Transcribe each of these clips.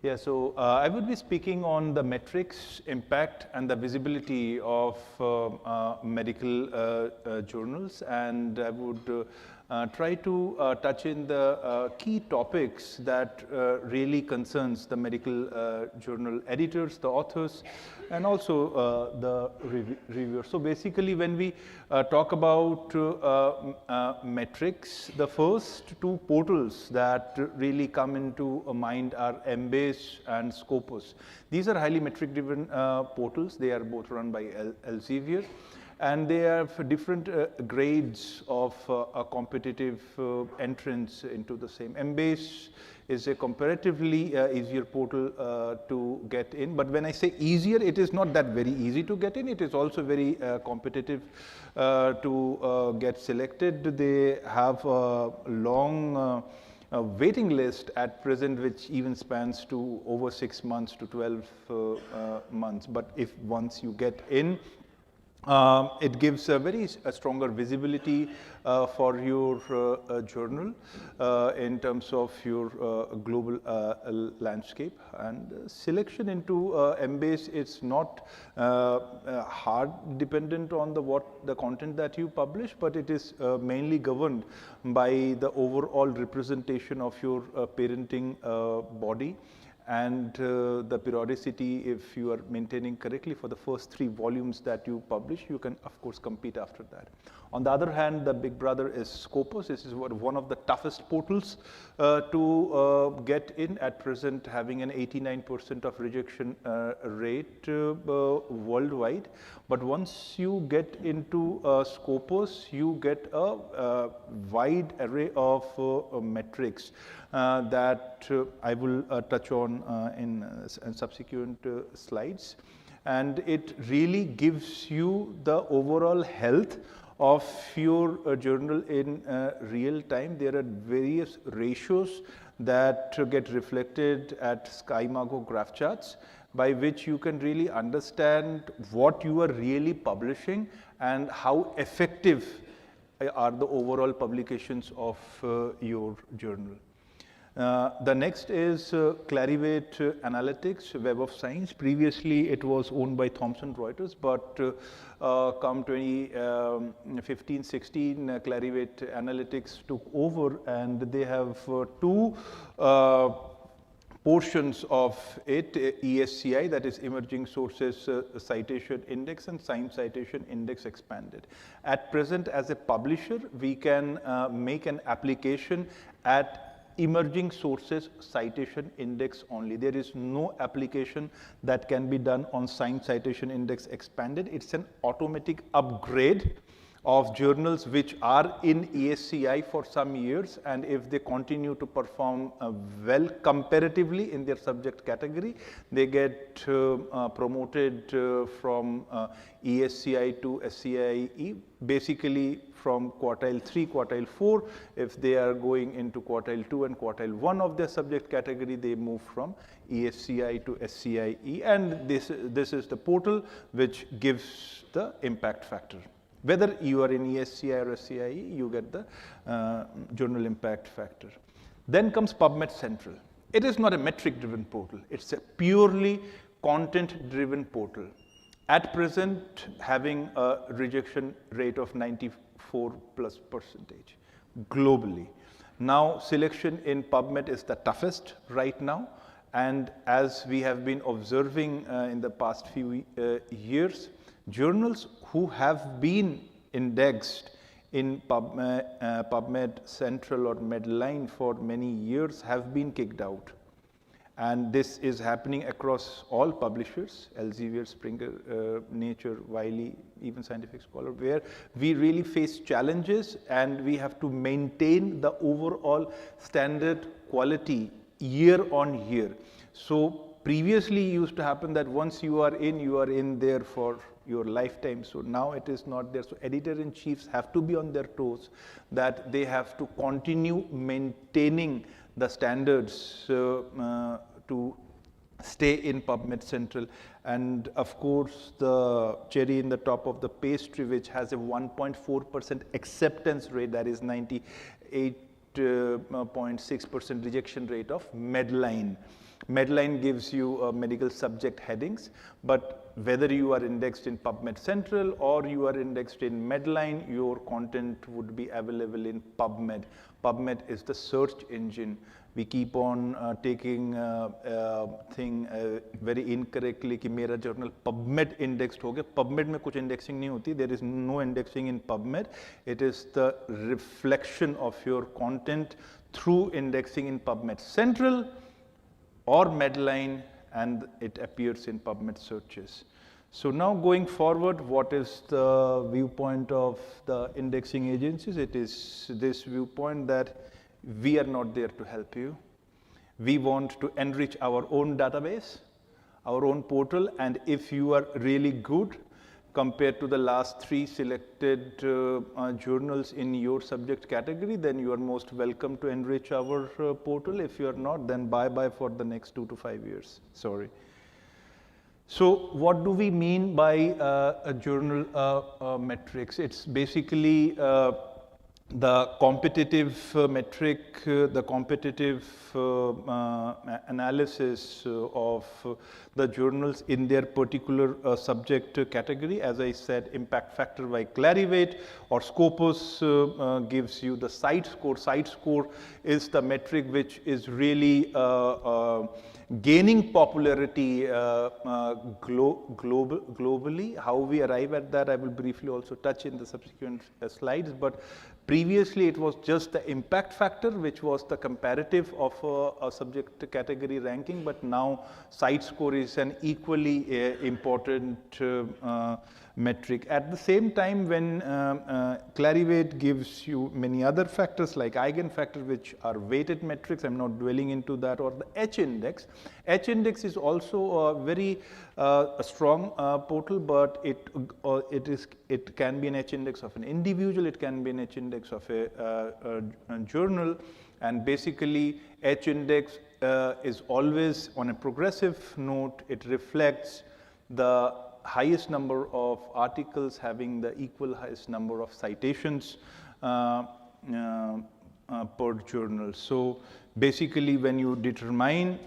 Yeah, so I would be speaking on the metrics, impact, and the visibility of medical journals, and I would try to touch in the key topics that really concerns the medical journal editors, the authors, and also the reviewers. So basically, when we talk about metrics, the first two portals that really come into mind are Embase and Scopus. These are highly metric-driven portals. They are both run by Elsevier, and they have different grades of a competitive entrance into the same. Embase is a comparatively easier portal to get in, but when I say easier, it is not that very easy to get in. It is also very competitive to get selected. They have a long waiting list at present, which even spans to over 6 months to 12 months. But if once you get in, it gives a stronger visibility for your journal in terms of your global landscape. And selection into Embase is not hard dependent on the content that you publish, but it is mainly governed by the overall representation of your parenting body, and the periodicity. If you are maintaining correctly for the first 3 volumes that you publish, you can of course compete after that. On the other hand, the big brother is Scopus. This is one of the toughest portals to get in at present, having an 89% of rejection rate worldwide. But once you get into Scopus, you get a wide array of metrics that I will touch on in subsequent slides. And it really gives you the overall health of your journal in real time. There are various ratios that get reflected at SkyMargo graph charts, by which you can really understand what you are really publishing and how effective are the overall publications of your journal. The next is Clarivate Analytics, Web of Science. Previously, it was owned by Thomson Reuters, but come 2015-16, Clarivate Analytics took over, and they have 2 portions of it, ESCI, that is Emerging Sources Citation Index, and Science Citation Index Expanded. At present, as a publisher, we can make an application at Emerging Sources Citation Index only. There is no application that can be done on Science Citation Index Expanded. It's an automatic upgrade of journals which are in ESCI for some years, and if they continue to perform well comparatively in their subject category, they get promoted from ESCI to SCIE, basically from quartile 3, quartile 4. If they are going into quartile 2 and quartile 1 of their subject category, they move from ESCI to SCIE, and this is the portal which gives the impact factor. Whether you are in ESCI or SCIE, you get the journal impact factor. Then comes PubMed Central. It is not a metric-driven portal. It's a purely content-driven portal. At present, having a rejection rate of 94+% globally. Now, selection in PubMed is the toughest right now, and as we have been observing in the past few years, journals who have been indexed in PubMed Central or Medline for many years have been kicked out. And this is happening across all publishers, Elsevier, Springer, Nature, Wiley, even Scientific Scholar, where we really face challenges and we have to maintain the overall standard quality year on year. So previously used to happen that once you are in there for your lifetime. So now it is not there. So editor-in-chiefs have to be on their toes, that they have to continue maintaining the standards to stay in PubMed Central. And of course, the cherry in the top of the pastry, which has a 1.4% acceptance rate, that is 98 8.6% rejection rate of Medline. Medline gives you medical subject headings, but whether you are indexed in PubMed Central or you are indexed in Medline, your content would be available in PubMed. PubMed is the search engine. We keep on taking thing very incorrectly कि मेरा journal PubMed indexed हो गया. PubMed में कुछ indexing नहीं होती. There is no indexing in PubMed. It is the reflection of your content through indexing in PubMed Central or Medline, and it appears in PubMed searches. So now going forward, what is the viewpoint of the indexing agencies? It is this viewpoint that we are not there to help you. We want to enrich our own database, our own portal, and if you are really good compared to the last 3 selected journals in your subject category, then you are most welcome to enrich our portal. If you are not, then bye-bye for the next 2 to 5 years. Sorry. So what do we mean by a journal metrics? It's basically the competitive metric, the competitive analysis of the journals in their particular subject category. As I said, impact factor by Clarivate, or Scopus gives you the site score. Site score is the metric which is really gaining popularity globally. How we arrive at that, I will briefly also touch in the subsequent slides. But previously, it was just the impact factor, which was the comparative of a subject category ranking. But now, site score is an equally important metric. At the same time, when Clarivate gives you many other factors like eigenfactor, which are weighted metrics, I'm not dwelling into that, or the H-index. H-index is also a very strong portal, but it can be an H-index of an individual, it can be an H-index of a journal, and basically H-index is always on a progressive note. It reflects the highest number of articles having the equal highest number of citations per journal. So basically, when you determine,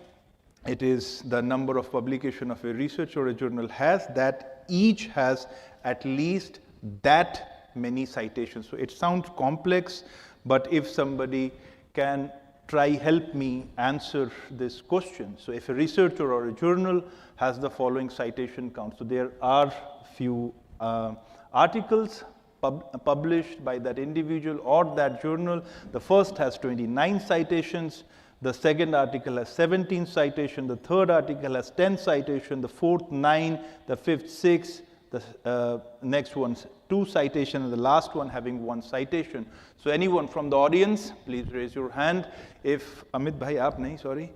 it is the number of publication of a research or a journal has, that each has at least that many citations. So it sounds complex, but if somebody can help me answer this question. So if a researcher or a journal has the following citation count. So there are few articles published by that individual or that journal. The first has 29 citations. The second article has 17 citations. The third article has 10 citations. The fourth, 9. The fifth, 6. The next one's 2 citations, and the last one having 1 citation. So anyone from the audience, please raise your hand. If Amit bhai, aap nahi, sorry.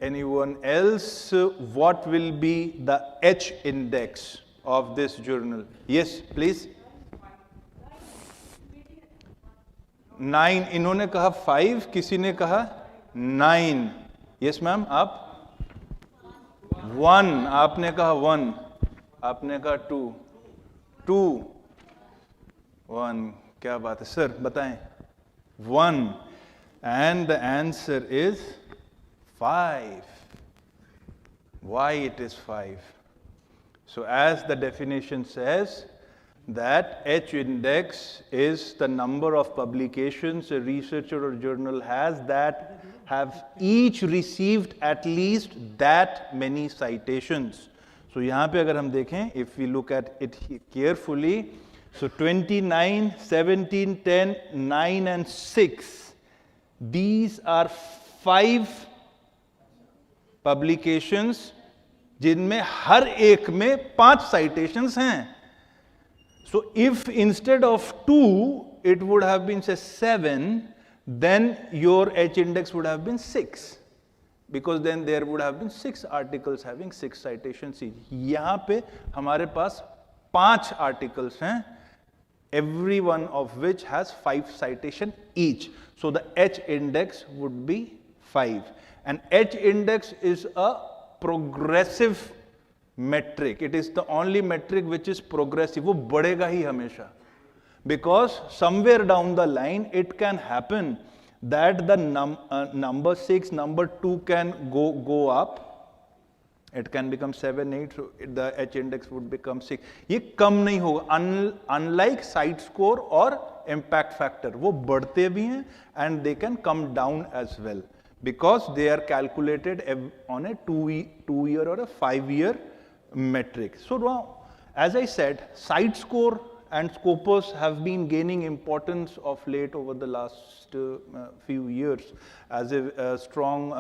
Anyone else, what will be the H index of this journal? Yes, please. 9. इन्होंने कहा 5, किसी ने कहा 9. Yes, ma'am, आप? 1. आपने कहा 1. आपने कहा 2. 2. 1. क्या बात है सर, बताएं. 1. And the answer is 5. Why it is 5? So as the definition says, that H index is the number of publications a researcher or journal has that have each received at least that many citations. So यहाँ पे अगर हम देखें, if we look at it carefully, so 29, 17, 10, 9 and 6, these are 5 publications जिनमें हर एक में 5 citations हैं. So if instead of 2, it would have been say 7, then your H index would have been 6. Because then there would have been 6 articles having 6 citations each. यहाँ पे हमारे पास 5 articles हैं, every one of which has 5 citation each. So the H index would be 5. And H index is a progressive metric. It is the only metric which is progressive. वो बढ़ेगा ही हमेशा. because somewhere down the line it can happen that the number 6, number 2 can go up. It can become 7, 8, so the H index would become 6. ये कम नहीं होगा, unlike site score or impact factor, वो बढ़ते भी हैं and they can come down as well because they are calculated on a 2-year or a 5-year metric. So now, as I said, site score and Scopus have been gaining importance of late over the last few years as a strong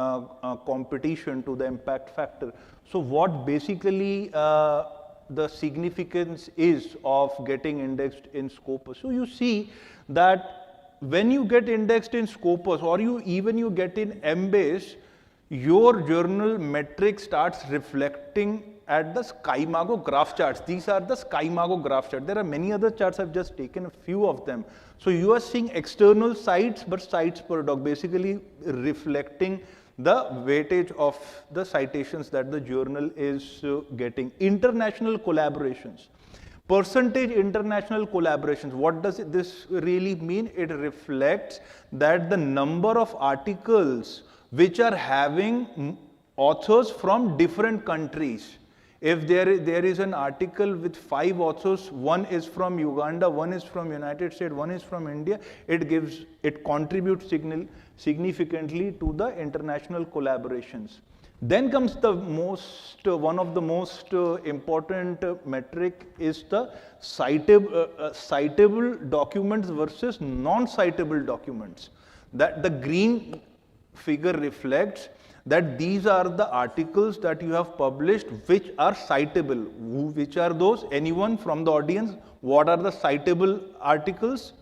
competition to the impact factor. So what basically the significance is of getting indexed in Scopus? So you see that when you get indexed in Scopus or you get in Embase, your journal metric starts reflecting at the SkyMago graph charts. These are the SkyMago graph charts. There are many other charts, I've just taken a few of them. So you are seeing external sites, but sites per doc, basically reflecting the weightage of the citations that the journal is getting. International collaborations. Percentage international collaborations. What does this really mean? It reflects that the number of articles which are having authors from different countries. If there is an article with 5 authors, one is from Uganda, one is from United States, one is from India, it contributes significantly to the international collaborations. Then comes the one of the most important metric is the citable documents versus non-citable documents. That the green figure reflects that these are the articles that you have published which are citable. Which are those? Anyone from the audience? What are the citable articles?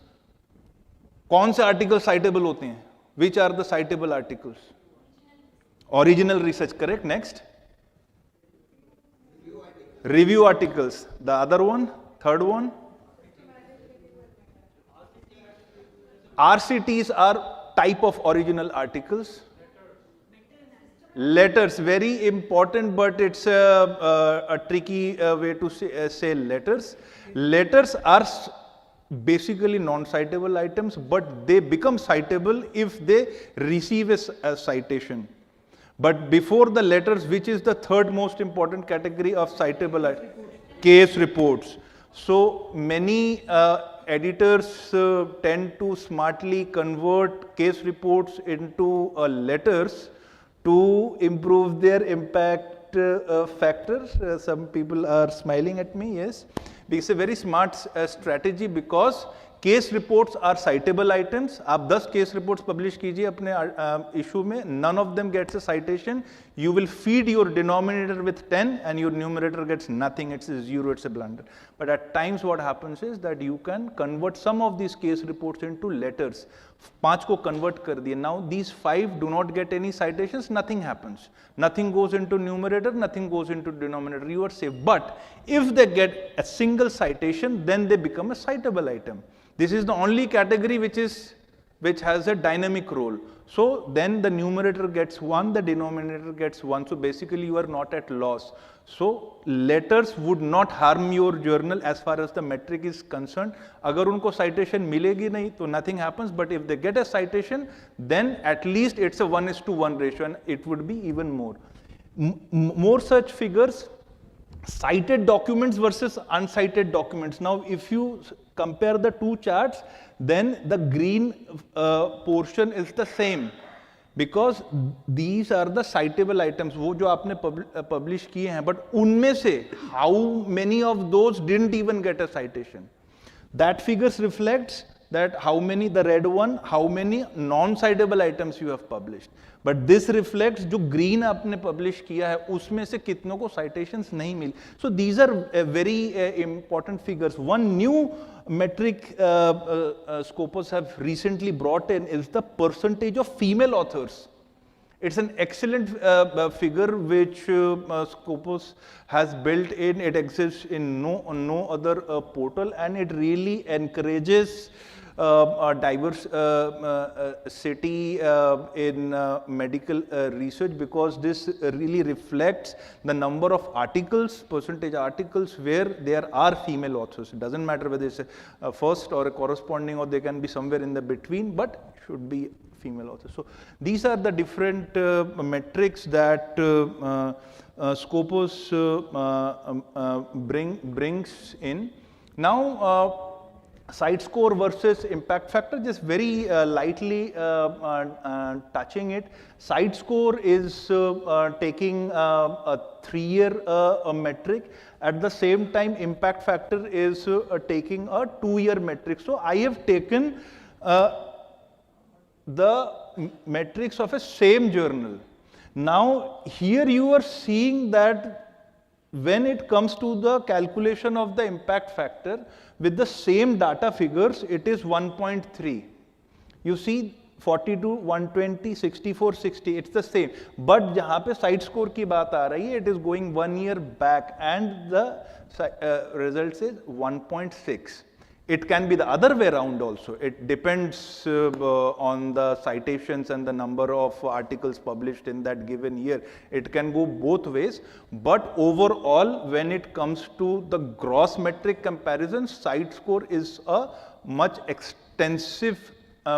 कौन से articles citable होते हैं? Which are the citable articles? Original research, correct. Next. Review articles. The other one, third one. RCTs are type of original articles. Letters, very important, but it's a tricky way to say letters. Letters are basically non-citable items, but they become citable if they receive a citation. But before the letters, which is the third most important category of citable items? Case reports. So many editors tend to smartly convert case reports into letters to improve their impact factors. Some people are smiling at me, yes. It's a very smart strategy because case reports are citable items. आप 10 case reports publish कीजिए अपने issue में, none of them gets a citation. You will feed your denominator with 10 and your numerator gets nothing, it's a 0, it's a blunder. But at times what happens is that you can convert some of these case reports into letters. 5 को convert कर दिए. Now these 5 do not get any citations, nothing happens. Nothing goes into numerator, nothing goes into denominator, you are safe. But if they get a single citation, then they become a citable item. This is the only category which has a dynamic role. So then the numerator gets 1, the denominator gets 1. So basically you are not at loss. So letters would not harm your journal as far as the metric is concerned. अगर उनको citation मिलेगी नहीं तो nothing happens. But if they get a citation, then at least it's a 1:1 ratio, and it would be even more. More such figures. Cited documents versus uncited documents. Now, if you compare the two charts, then the green portion is the same because these are the citable items. वो जो आपने publish किए हैं, but उनमें से how many of those didn't even get a citation? That figures reflects that how many, the red one, how many non-citable items you have published. But this reflects जो green आपने publish किया है उसमें से कितनों को citations नहीं मिली. So these are very important figures. One new metric Scopus have recently brought in is the percentage of female authors. It's an excellent figure which Scopus has built in. It exists in no other portal, and it really encourages a diverse city in medical research, because this really reflects the number of articles, percentage articles where there are female authors. It doesn't matter whether it's a first or a corresponding, or they can be somewhere in the between, but should be female authors. So these are the different metrics that Scopus brings in. Now, site score versus impact factor, just very lightly touching it. Site score is taking a 3-year metric. At the same time, impact factor is taking a 2-year metric. So I have taken the metrics of a same journal. Now, here you are seeing that when it comes to the calculation of the impact factor, with the same data figures, it is 1.3. You see 42, 120, 64, 60, it's the same. But जहाँ पे site score की बात आ रही है, it is going 1 year back, and the result is 1.6. It can be the other way around also. It depends on the citations and the number of articles published in that given year. It can go both ways, but overall, when it comes to the gross metric comparison, site score is a much extensive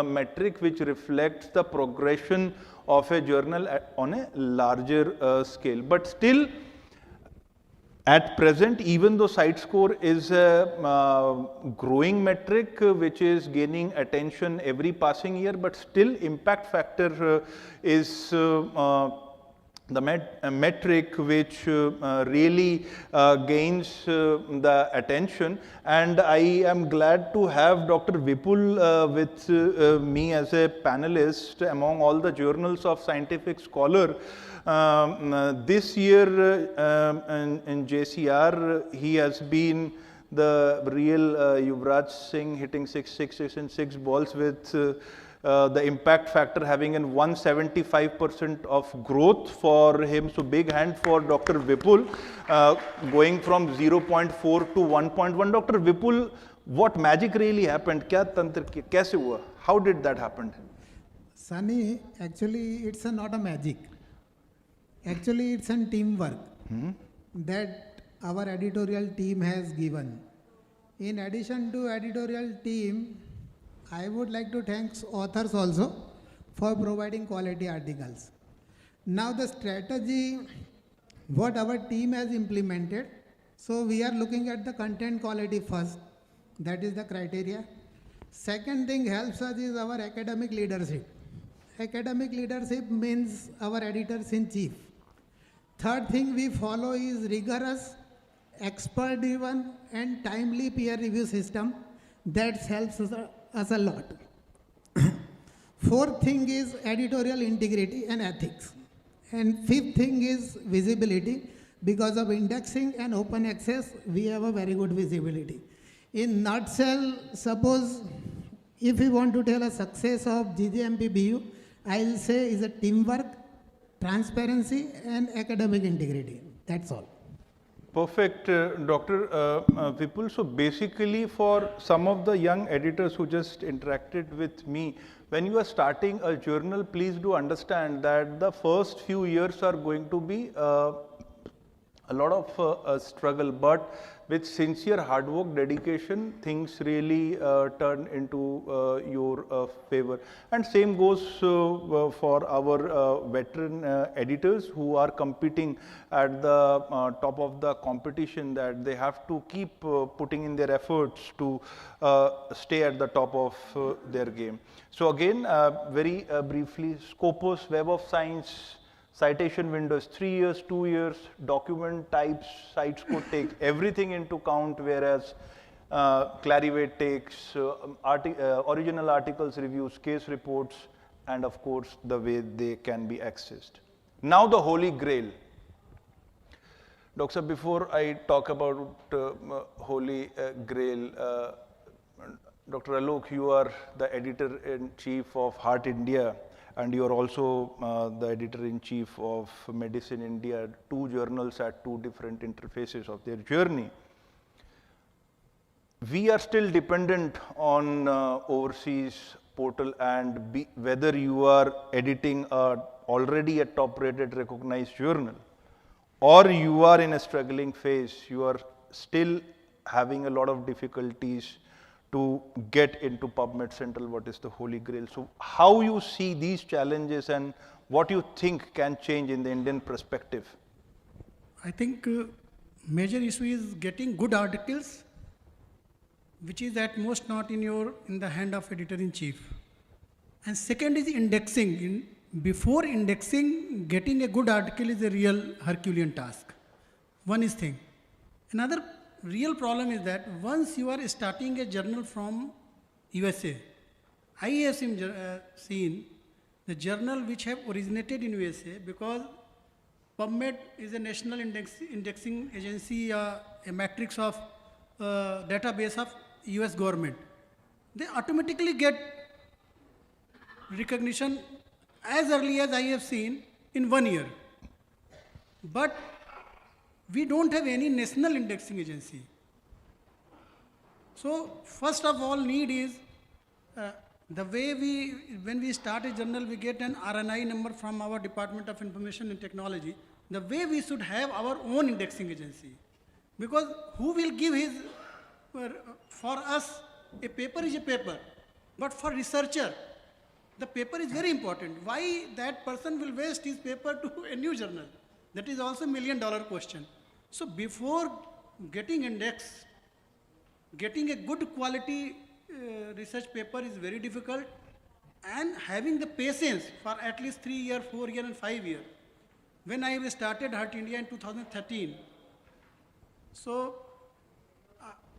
metric which reflects the progression of a journal on a larger scale. But still, at present, even though site score is a growing metric which is gaining attention every passing year, but still impact factor is the metric which really gains the attention. And I am glad to have Dr. Vipul with me as a panelist among all the journals of Scientific Scholar. This year in JCR, he has been the real Yuvraj Singh, hitting 6 sixes and 6 balls, with the impact factor having an 175% of growth for him. So big hand for Dr. Vipul, going from 0.4 to 1.1. Dr. Vipul, what magic really happened? क्या तंत्र कैसे हुआ? How did that happen? Sunny, actually it's not a magic. Actually, it's a teamwork that our editorial team has given. In addition to editorial team, I would like to thank authors also for providing quality articles. Now the strategy, what our team has implemented, so we are looking at the content quality first, that is the criteria. Second thing helps us is our academic leadership. Academic leadership means our editors in chief. Third thing we follow is rigorous, expert-driven and timely peer review system that helps us a lot. Fourth thing is editorial integrity and ethics. And fifth thing is visibility. Because of indexing and open access, we have a very good visibility. In nutshell, suppose if we want to tell a success of GJMP BU, I'll say is a teamwork, transparency and academic integrity. That's all. Perfect, Dr. Vipul. So basically, for some of the young editors who just interacted with me, when you are starting a journal, please do understand that the first few years are going to be a lot of struggle, but with sincere hard work, dedication, things really turn into your favor. And same goes for our veteran editors who are competing at the top of the competition, that they have to keep putting in their efforts to stay at the top of their game. So again, very briefly, Scopus, Web of Science, citation windows, 3 years, 2 years, document types, site score takes everything into count, whereas Clarivate takes original articles, reviews, case reports, and of course the way they can be accessed. Now the Holy Grail. Doctor, before I talk about Holy Grail, Dr. Alok, you are the editor-in-chief of Heart India, and you are also the editor-in-chief of Medicine India, two journals at two different interfaces of their journey. We are still dependent on overseas portal, and whether you are editing already a top-rated recognized journal, or you are in a struggling phase, you are still having a lot of difficulties to get into PubMed Central, what is the holy grail. So how you see these challenges and what you think can change in the Indian perspective? I think major issue is getting good articles, which is at most not in the hand of editor-in-chief. And second is indexing. Before indexing, getting a good article is a real Herculean task. One is thing. Another real problem is that once you are starting a journal from USA, I have seen the journal which have originated in USA, because PubMed is a national indexing agency, a matrix of database of US government. They automatically get recognition as early as I have seen in 1 year. But we don't have any national indexing agency. So first of all need is the way when we start a journal, we get an RNI number from our Department of Information and Technology. The way we should have our own indexing agency. Because who will give his, for us, a paper is a paper. But for researcher, the paper is very important. Why that person will waste his paper to a new journal? That is also $1 million question. So before getting indexed, getting a good quality research paper is very difficult, and having the patience for at least 3 years, 4 years and 5 years. When I started Heart India in 2013, so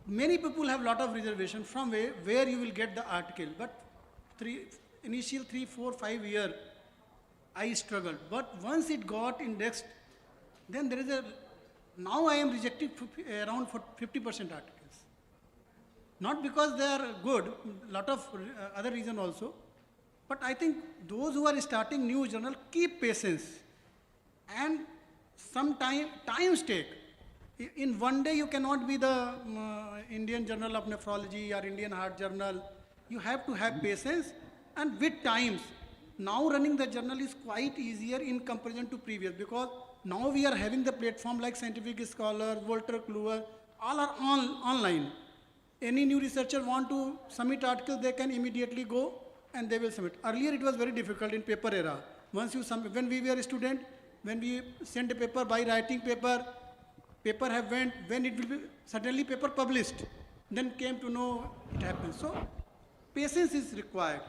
many people have lot of reservation from where you will get the article, but initial 3, 4, 5 years, I struggled. But once it got indexed, then there is now I am rejecting around 50% articles. Not because they are good, lot of other reason also, but I think those who are starting new journal, keep patience and some times take. In 1 day you cannot be the Indian Journal of Nephrology or Indian Heart Journal. You have to have patience, and with times, now running the journal is quite easier in comparison to previous, because now we are having the platform like Scientific Scholar, Walter Kluwer, all are online. Any new researcher want to submit article, they can immediately go and they will submit. Earlier it was very difficult in paper era. Once you submit, when we were a student, when we sent a paper by writing paper have went, when it will be suddenly paper published, then came to know it happens. So patience is required,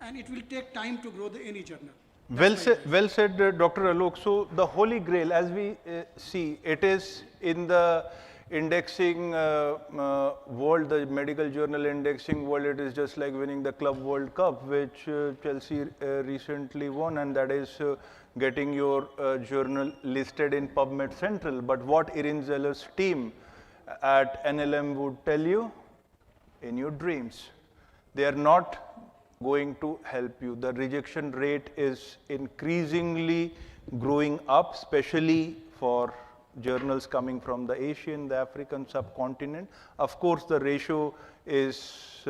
and it will take time to grow any journal. Well said, Dr. Alok. So the holy grail, as we see, it is in the indexing world, the medical journal indexing world. It is just like winning the Club World Cup, which Chelsea recently won, and that is getting your journal listed in PubMed Central. But what Irin Zeller's team at NLM would tell you, in your dreams, they are not going to help you. The rejection rate is increasingly growing up, especially for journals coming from the Asian, the African subcontinent. Of course, the ratio is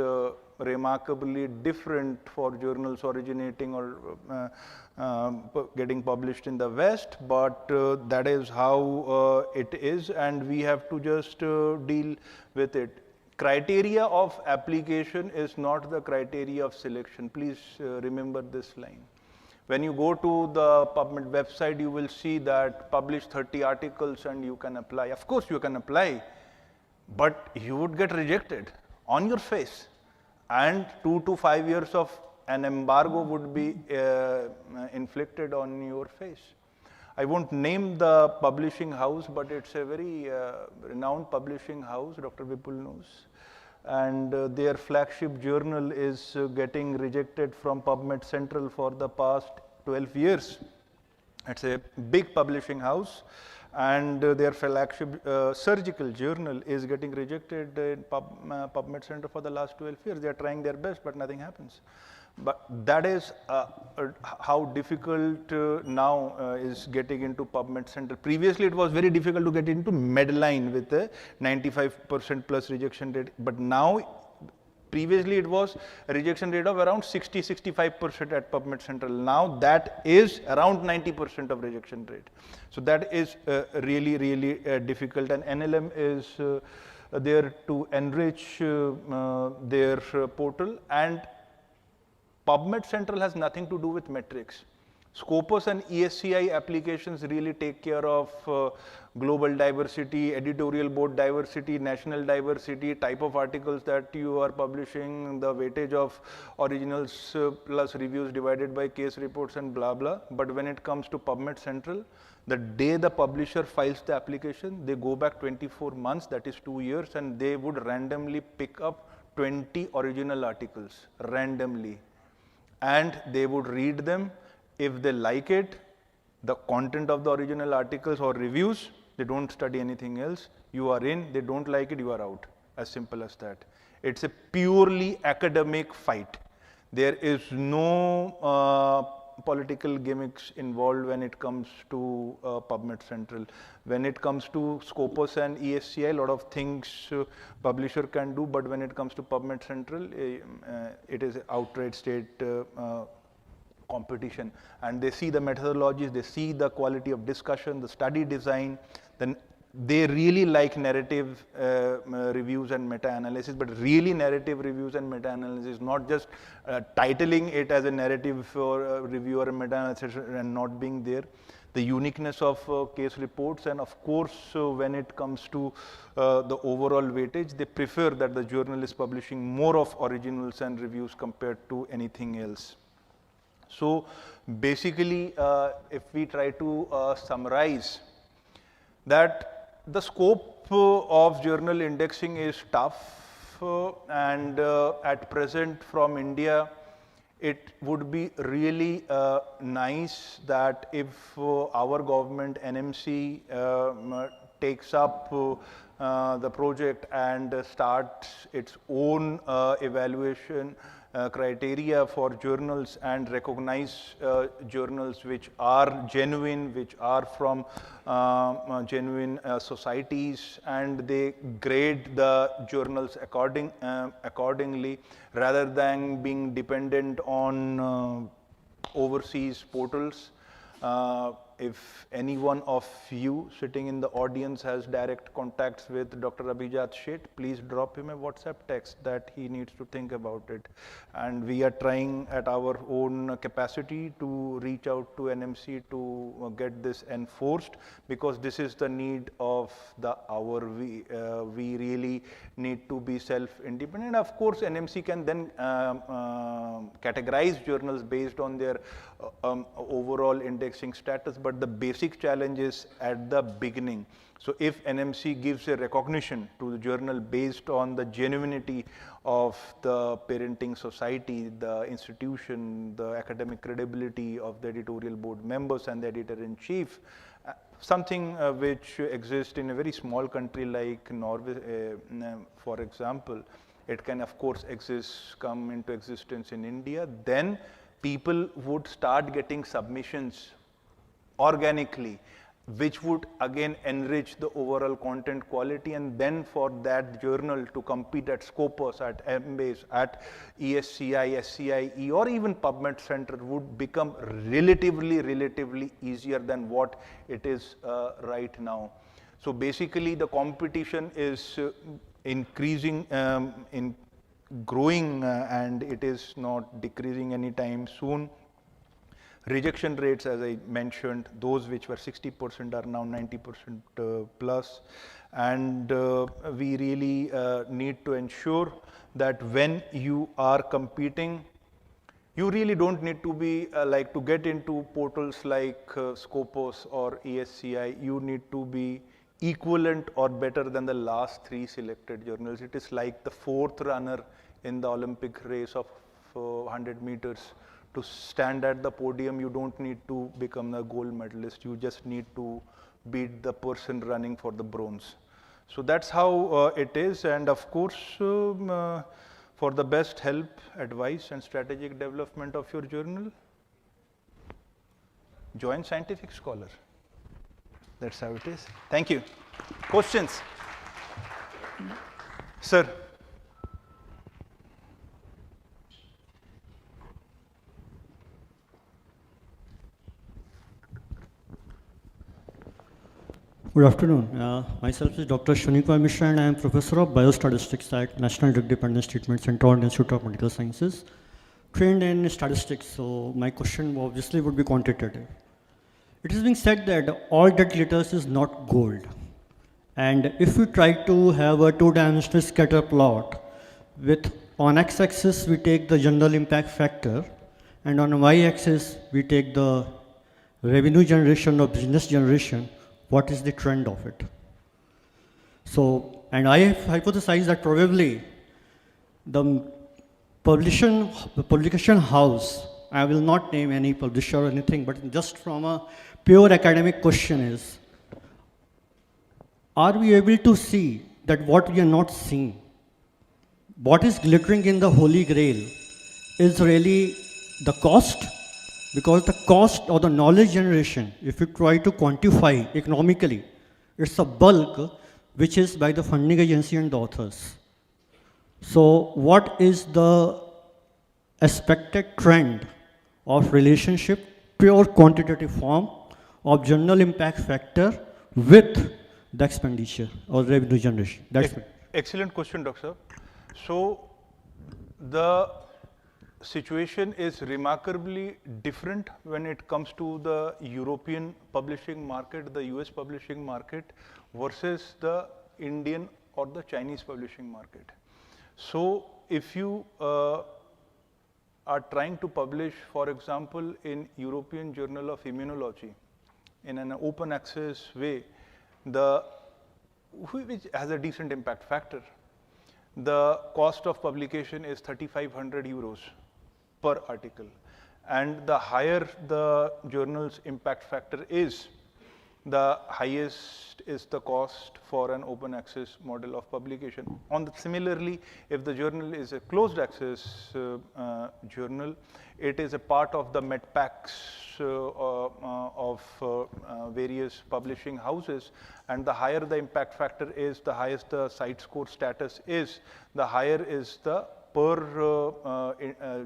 remarkably different for journals originating or getting published in the West, but that is how it is, and we have to just deal with it. Criteria of application is not the criteria of selection. Please remember this line. When you go to the PubMed website, you will see that publish 30 articles and you can apply. Of course, you can apply, but you would get rejected on your face, and 2 to 5 years of an embargo would be inflicted on your face. I won't name the publishing house, but it's a very renowned publishing house, Dr. Vipul knows. And their flagship journal is getting rejected from PubMed Central for the past 12 years. It's a big publishing house, and their flagship surgical journal is getting rejected in PubMed Central for the last 12 years. They are trying their best, but nothing happens. But that is how difficult now is getting into PubMed Central. Previously, it was very difficult to get into Medline with a 95% plus rejection rate. But now, previously it was a rejection rate of around 60-65% at PubMed Central. Now that is around 90% of rejection rate. So that is really difficult, and NLM is there to enrich their portal. And PubMed Central has nothing to do with metrics. Scopus and ESCI applications really take care of global diversity, editorial board diversity, national diversity, type of articles that you are publishing, the weightage of originals plus reviews divided by case reports and blah blah. But when it comes to PubMed Central, the day the publisher files the application, they go back 24 months, that is 2 years, and they would randomly pick up 20 original articles, randomly. And they would read them. If they like it, the content of the original articles or reviews, they don't study anything else. You are in, they don't like it, you are out. As simple as that. It's a purely academic fight. There is no political gimmicks involved when it comes to PubMed Central. When it comes to Scopus and ESCI, a lot of things publisher can do, but when it comes to PubMed Central, it is outright state competition. And they see the methodologies, they see the quality of discussion, the study design, then they really like narrative reviews and meta-analysis, but really narrative reviews and meta-analysis, not just titling it as a narrative or review or a meta-analysis and not being there. The uniqueness of case reports, and of course, when it comes to the overall weightage, they prefer that the journal is publishing more of originals and reviews compared to anything else. So basically, if we try to summarize, that the scope of journal indexing is tough, and at present from India, it would be really nice that if our government, NMC, takes up the project and starts its own evaluation criteria for journals and recognize journals which are genuine, which are from genuine societies, and they grade the journals accordingly, rather than being dependent on overseas portals. If any one of you sitting in the audience has direct contacts with Dr. Abhijat Sheth, please drop him a WhatsApp text that he needs to think about it. And we are trying at our own capacity to reach out to NMC to get this enforced, because this is the need of the hour. We really need to be self-independent. Of course, NMC can then categorize journals based on their overall indexing status, but the basic challenge is at the beginning. So if NMC gives a recognition to the journal based on the genuinity of the parenting society, the institution, the academic credibility of the editorial board members and the editor-in-chief, something which exists in a very small country like Norway, for example, it can of course come into existence in India, then people would start getting submissions organically, which would again enrich the overall content quality, and then for that journal to compete at Scopus, at Embase, at ESCI, SCIE, or even PubMed Central would become relatively easier than what it is right now. So basically the competition is increasing, growing, and it is not decreasing anytime soon. Rejection rates, as I mentioned, those which were 60% are now 90% plus, and we really need to ensure that when you are competing, you really don't need to be to get into portals like Scopus or ESCI. You need to be equivalent or better than the last 3 selected journals. It is like the 4th runner in the Olympic race of 100 meters. To stand at the podium, you don't need to become a gold medalist. You just need to beat the person running for the bronze. So that's how it is. And of course, for the best help, advice, and strategic development of your journal, join Scientific Scholar. That's how it is. Thank you. Questions? Sir. Good afternoon. Myself is Dr. Shunikwa Mishra, and I am Professor of Biostatistics at National Drug Dependence Treatment Center and Institute of Medical Sciences, trained in statistics. So my question obviously would be quantitative. It is being said that all debt letters is not gold. And if we try to have a two-dimensional scatter plot with on x-axis we take the general impact factor, and on y-axis we take the revenue generation or business generation, what is the trend of it? So, and I have hypothesized that probably the publication house, I will not name any publisher or anything, but just from a pure academic question is, are we able to see that what we are not seeing, what is glittering in the Holy Grail is really the cost? Because the cost or the knowledge generation, if you try to quantify economically, it's a bulk which is by the funding agency and the authors. So what is the expected trend of relationship, pure quantitative form of general impact factor with the expenditure or revenue generation? That's it. Excellent question, Doctor. So the situation is remarkably different when it comes to the European publishing market, the US publishing market versus the Indian or the Chinese publishing market. So if you are trying to publish, for example, in European Journal of Immunology in an open access way, which has a decent impact factor, the cost of publication is 3,500 euros per article. And the higher the journal's impact factor is, the highest is the cost for an open access model of publication. Similarly, if the journal is a closed access journal, it is a part of the MedPACs of various publishing houses, and the higher the impact factor is, the highest the site score status is, the higher is the per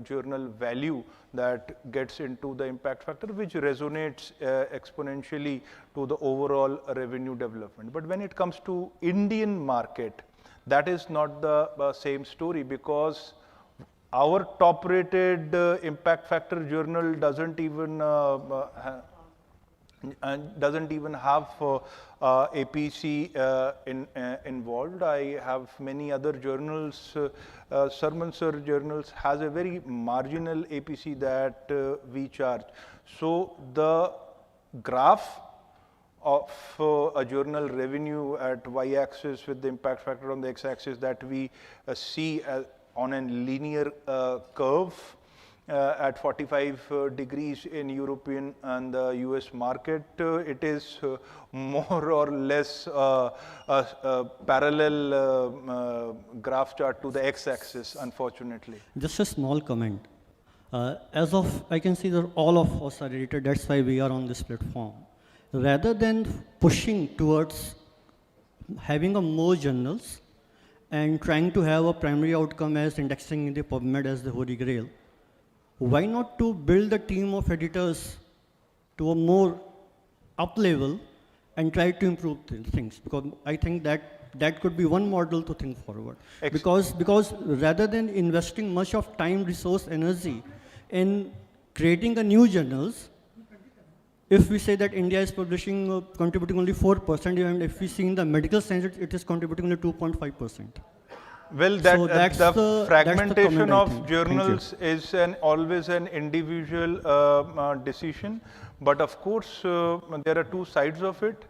journal value that gets into the impact factor, which resonates exponentially to the overall revenue development. But when it comes to Indian market, that is not the same story, because our top rated impact factor journal doesn't even have APC involved. I have many other journals. Sarman Sir journals has a very marginal APC that we charge. So the graph of a journal revenue at y-axis with the impact factor on the x-axis that we see on a linear curve at 45 degrees in European and the US market, it is more or less a parallel graph chart to the x-axis, unfortunately. Just a small comment. As of, I can see that all of us are edited, that's why we are on this platform. Rather than pushing towards having more journals and trying to have a primary outcome as indexing in the PubMed as the Holy Grail, why not to build a team of editors to a more up level and try to improve things? Because I think that could be one model to think forward. Because rather than investing much of time, resource, energy in creating a new journals, if we say that India is publishing, contributing only 4%, and if we see in the medical science, it is contributing only 2.5%. Well, So the fragmentation comment, of journals is always an individual decision. But of course, there are two sides of it.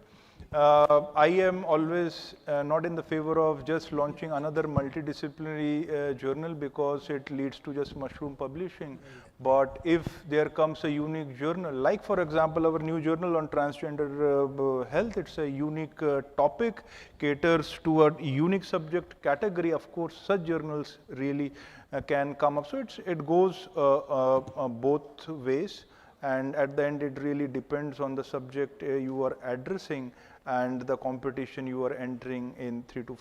I am always not in the favor of just launching another multidisciplinary journal because it leads to just mushroom publishing. But if there comes a unique journal, like for example our new journal on transgender health, it's a unique topic, caters to a unique subject category, of course such journals really can come up. So it goes both ways, and at the end it really depends on the subject you are addressing and the competition you are entering in 3 to 5